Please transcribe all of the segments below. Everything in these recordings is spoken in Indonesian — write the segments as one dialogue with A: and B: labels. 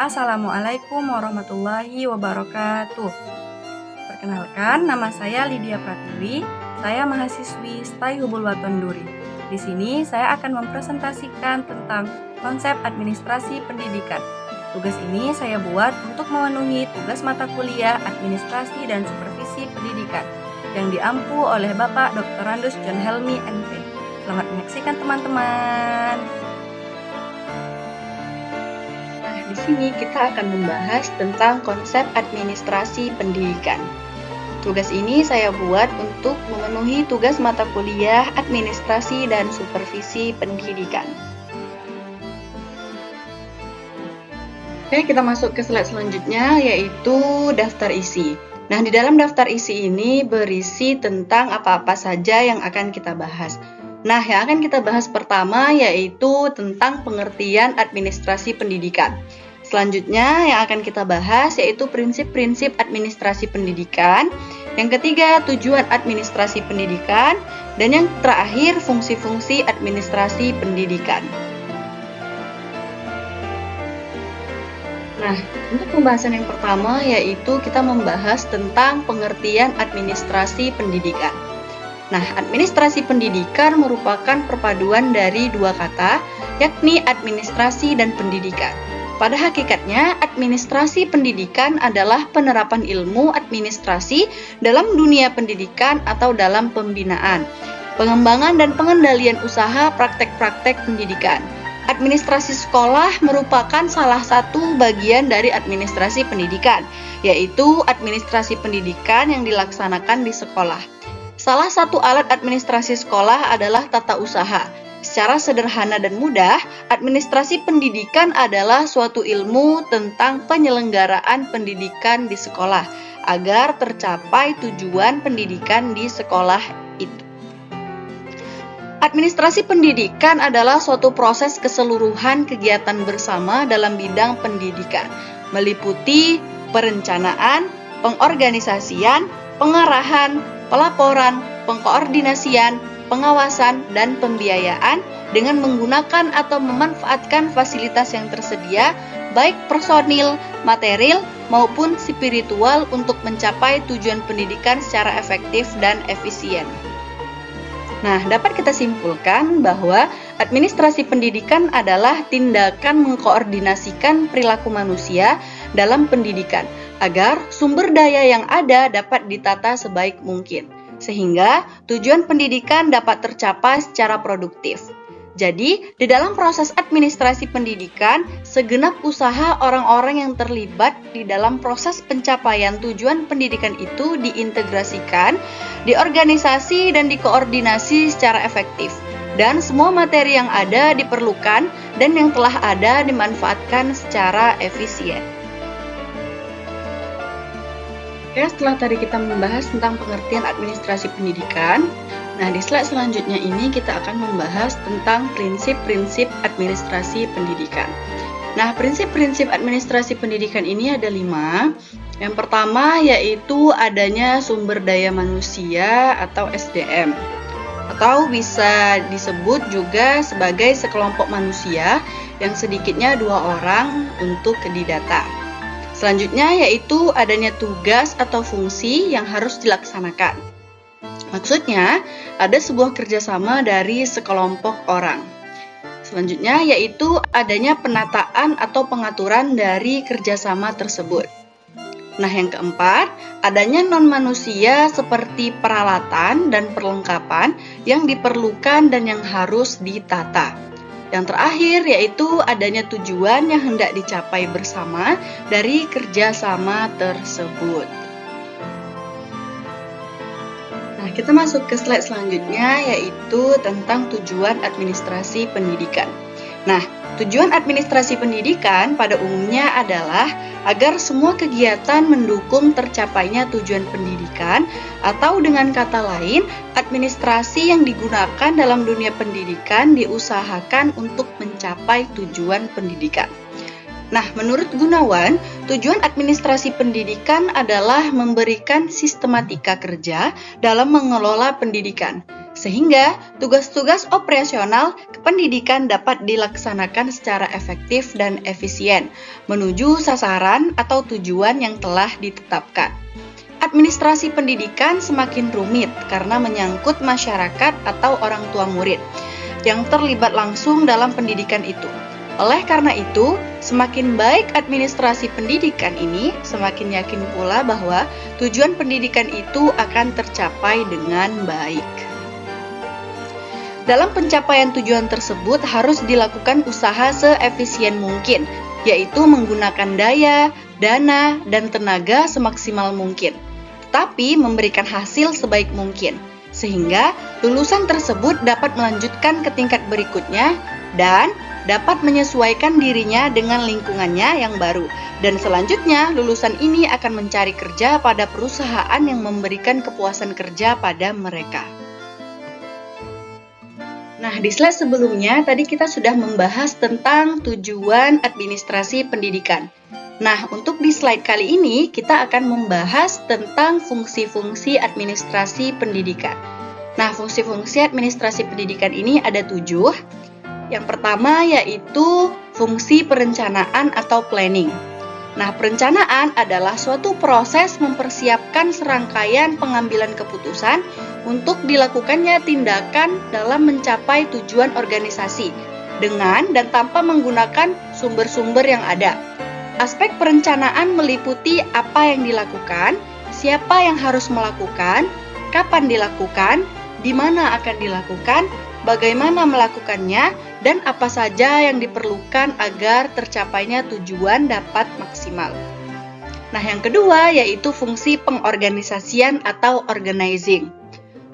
A: Assalamualaikum warahmatullahi wabarakatuh. Perkenalkan, nama saya Lydia Pratiwi. Saya mahasiswi STAI Hubul Waton Duri. Di sini saya akan mempresentasikan tentang konsep administrasi pendidikan. Tugas ini saya buat untuk memenuhi tugas mata kuliah administrasi dan supervisi pendidikan yang diampu oleh Bapak Dr. Randus John Helmi MP. Selamat menyaksikan teman-teman.
B: Di sini kita akan membahas tentang konsep administrasi pendidikan. Tugas ini saya buat untuk memenuhi tugas mata kuliah administrasi dan supervisi pendidikan. Oke, kita masuk ke slide selanjutnya, yaitu daftar isi. Nah, di dalam daftar isi ini berisi tentang apa-apa saja yang akan kita bahas. Nah, yang akan kita bahas pertama yaitu tentang pengertian administrasi pendidikan. Selanjutnya yang akan kita bahas yaitu prinsip-prinsip administrasi pendidikan. Yang ketiga, tujuan administrasi pendidikan. Dan yang terakhir, fungsi-fungsi administrasi pendidikan. Nah, untuk pembahasan yang pertama yaitu kita membahas tentang pengertian administrasi pendidikan. Nah, administrasi pendidikan merupakan perpaduan dari dua kata, yakni administrasi dan pendidikan. Pada hakikatnya, administrasi pendidikan adalah penerapan ilmu administrasi dalam dunia pendidikan atau dalam pembinaan, pengembangan dan pengendalian usaha praktek-praktek pendidikan. Administrasi sekolah merupakan salah satu bagian dari administrasi pendidikan, yaitu administrasi pendidikan yang dilaksanakan di sekolah. Salah satu alat administrasi sekolah adalah tata usaha. Secara sederhana dan mudah, administrasi pendidikan adalah suatu ilmu tentang penyelenggaraan pendidikan di sekolah agar tercapai tujuan pendidikan di sekolah itu. Administrasi pendidikan adalah suatu proses keseluruhan kegiatan bersama dalam bidang pendidikan, meliputi perencanaan, pengorganisasian, pengarahan, pelaporan, pengkoordinasian, pengawasan, dan pembiayaan dengan menggunakan atau memanfaatkan fasilitas yang tersedia, baik personil, material, maupun spiritual untuk mencapai tujuan pendidikan secara efektif dan efisien. Nah, dapat kita simpulkan bahwa administrasi pendidikan adalah tindakan mengkoordinasikan perilaku manusia dalam pendidikan agar sumber daya yang ada dapat ditata sebaik mungkin, sehingga tujuan pendidikan dapat tercapai secara produktif. Jadi, di dalam proses administrasi pendidikan, segenap usaha orang-orang yang terlibat di dalam proses pencapaian tujuan pendidikan itu diintegrasikan, diorganisasi, dan dikoordinasi secara efektif. Dan semua materi yang ada diperlukan dan yang telah ada dimanfaatkan secara efisien. Oke, setelah tadi kita membahas tentang pengertian administrasi pendidikan, nah di slide selanjutnya ini kita akan membahas tentang prinsip-prinsip administrasi pendidikan. Nah, prinsip-prinsip administrasi pendidikan ini ada 5. Yang pertama yaitu adanya sumber daya manusia atau SDM, atau bisa disebut juga sebagai sekelompok manusia yang sedikitnya 2 orang untuk didata. Selanjutnya yaitu adanya tugas atau fungsi yang harus dilaksanakan. Maksudnya, ada sebuah kerjasama dari sekelompok orang. Selanjutnya yaitu adanya penataan atau pengaturan dari kerjasama tersebut. Nah, yang keempat, adanya non-manusia seperti peralatan dan perlengkapan yang diperlukan dan yang harus ditata. Yang terakhir yaitu adanya tujuan yang hendak dicapai bersama dari kerjasama tersebut. Nah, kita masuk ke slide selanjutnya yaitu tentang tujuan administrasi pendidikan. Nah, tujuan administrasi pendidikan pada umumnya adalah agar semua kegiatan mendukung tercapainya tujuan pendidikan, atau dengan kata lain, administrasi yang digunakan dalam dunia pendidikan diusahakan untuk mencapai tujuan pendidikan. Nah, menurut Gunawan, tujuan administrasi pendidikan adalah memberikan sistematika kerja dalam mengelola pendidikan, sehingga tugas-tugas operasional kependidikan dapat dilaksanakan secara efektif dan efisien menuju sasaran atau tujuan yang telah ditetapkan. Administrasi pendidikan semakin rumit karena menyangkut masyarakat atau orang tua murid yang terlibat langsung dalam pendidikan itu. Oleh karena itu, semakin baik administrasi pendidikan ini, semakin yakin pula bahwa tujuan pendidikan itu akan tercapai dengan baik. Dalam pencapaian tujuan tersebut harus dilakukan usaha seefisien mungkin, yaitu menggunakan daya, dana, dan tenaga semaksimal mungkin, tetapi memberikan hasil sebaik mungkin, sehingga lulusan tersebut dapat melanjutkan ke tingkat berikutnya dan dapat menyesuaikan dirinya dengan lingkungannya yang baru. Dan selanjutnya, lulusan ini akan mencari kerja pada perusahaan yang memberikan kepuasan kerja pada mereka. Nah, di slide sebelumnya tadi kita sudah membahas tentang tujuan administrasi pendidikan. Nah, untuk di slide kali ini kita akan membahas tentang fungsi-fungsi administrasi pendidikan. Nah, fungsi-fungsi administrasi pendidikan ini ada 7. Yang pertama yaitu fungsi perencanaan atau planning. Nah, perencanaan adalah suatu proses mempersiapkan serangkaian pengambilan keputusan untuk dilakukannya tindakan dalam mencapai tujuan organisasi dengan dan tanpa menggunakan sumber-sumber yang ada. Aspek perencanaan meliputi apa yang dilakukan, siapa yang harus melakukan, kapan dilakukan, di mana akan dilakukan, bagaimana melakukannya, dan apa saja yang diperlukan agar tercapainya tujuan dapat maksimal. Nah, yang kedua yaitu fungsi pengorganisasian atau organizing.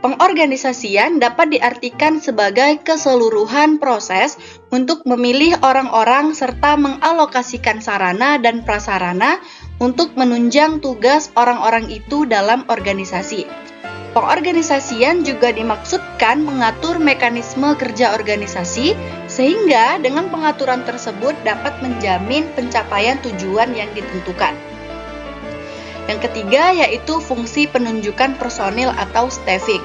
B: Pengorganisasian dapat diartikan sebagai keseluruhan proses untuk memilih orang-orang serta mengalokasikan sarana dan prasarana untuk menunjang tugas orang-orang itu dalam organisasi. Pengorganisasian juga dimaksudkan mengatur mekanisme kerja organisasi sehingga dengan pengaturan tersebut dapat menjamin pencapaian tujuan yang ditentukan. Yang ketiga yaitu fungsi penunjukan personil atau staffing.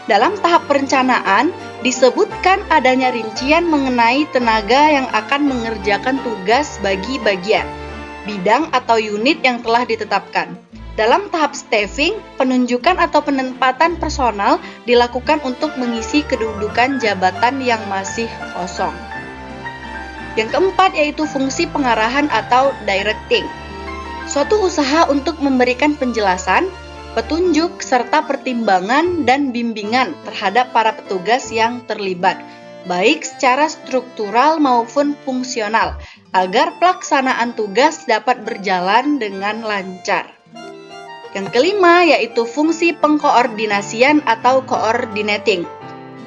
B: Dalam tahap perencanaan disebutkan adanya rincian mengenai tenaga yang akan mengerjakan tugas bagi bagian, bidang atau unit yang telah ditetapkan. Dalam tahap staffing, penunjukan atau penempatan personal dilakukan untuk mengisi kedudukan jabatan yang masih kosong. Yang keempat yaitu fungsi pengarahan atau directing. Suatu usaha untuk memberikan penjelasan, petunjuk, serta pertimbangan dan bimbingan terhadap para petugas yang terlibat, baik secara struktural maupun fungsional, agar pelaksanaan tugas dapat berjalan dengan lancar. Yang kelima yaitu fungsi pengkoordinasian atau coordinating.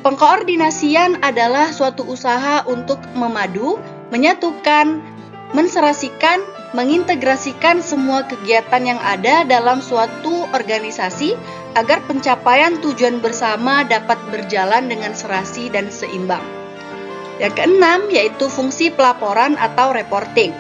B: Pengkoordinasian adalah suatu usaha untuk memadu, menyatukan, menserasikan, mengintegrasikan semua kegiatan yang ada dalam suatu organisasi agar pencapaian tujuan bersama dapat berjalan dengan serasi dan seimbang. Yang keenam yaitu fungsi pelaporan atau reporting.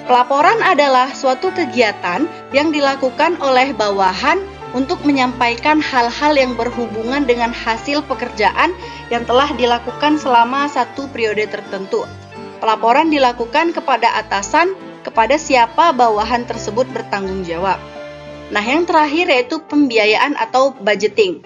B: Pelaporan adalah suatu kegiatan yang dilakukan oleh bawahan untuk menyampaikan hal-hal yang berhubungan dengan hasil pekerjaan yang telah dilakukan selama satu periode tertentu. Pelaporan dilakukan kepada atasan, kepada siapa bawahan tersebut bertanggung jawab. Nah, yang terakhir yaitu pembiayaan atau budgeting.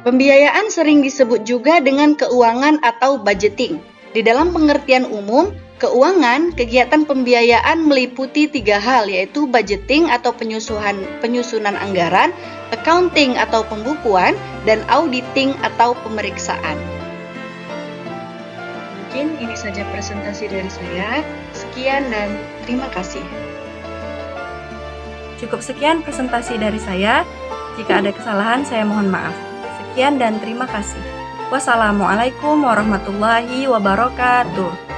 B: Pembiayaan sering disebut juga dengan keuangan atau budgeting. Di dalam pengertian umum, keuangan, kegiatan pembiayaan meliputi 3 hal, yaitu budgeting atau penyusunan anggaran, accounting atau pembukuan, dan auditing atau pemeriksaan. Mungkin ini saja presentasi dari saya. Sekian dan terima kasih.
A: Cukup sekian presentasi dari saya. Jika ada kesalahan, saya mohon maaf. Sekian dan terima kasih. Wassalamualaikum warahmatullahi wabarakatuh.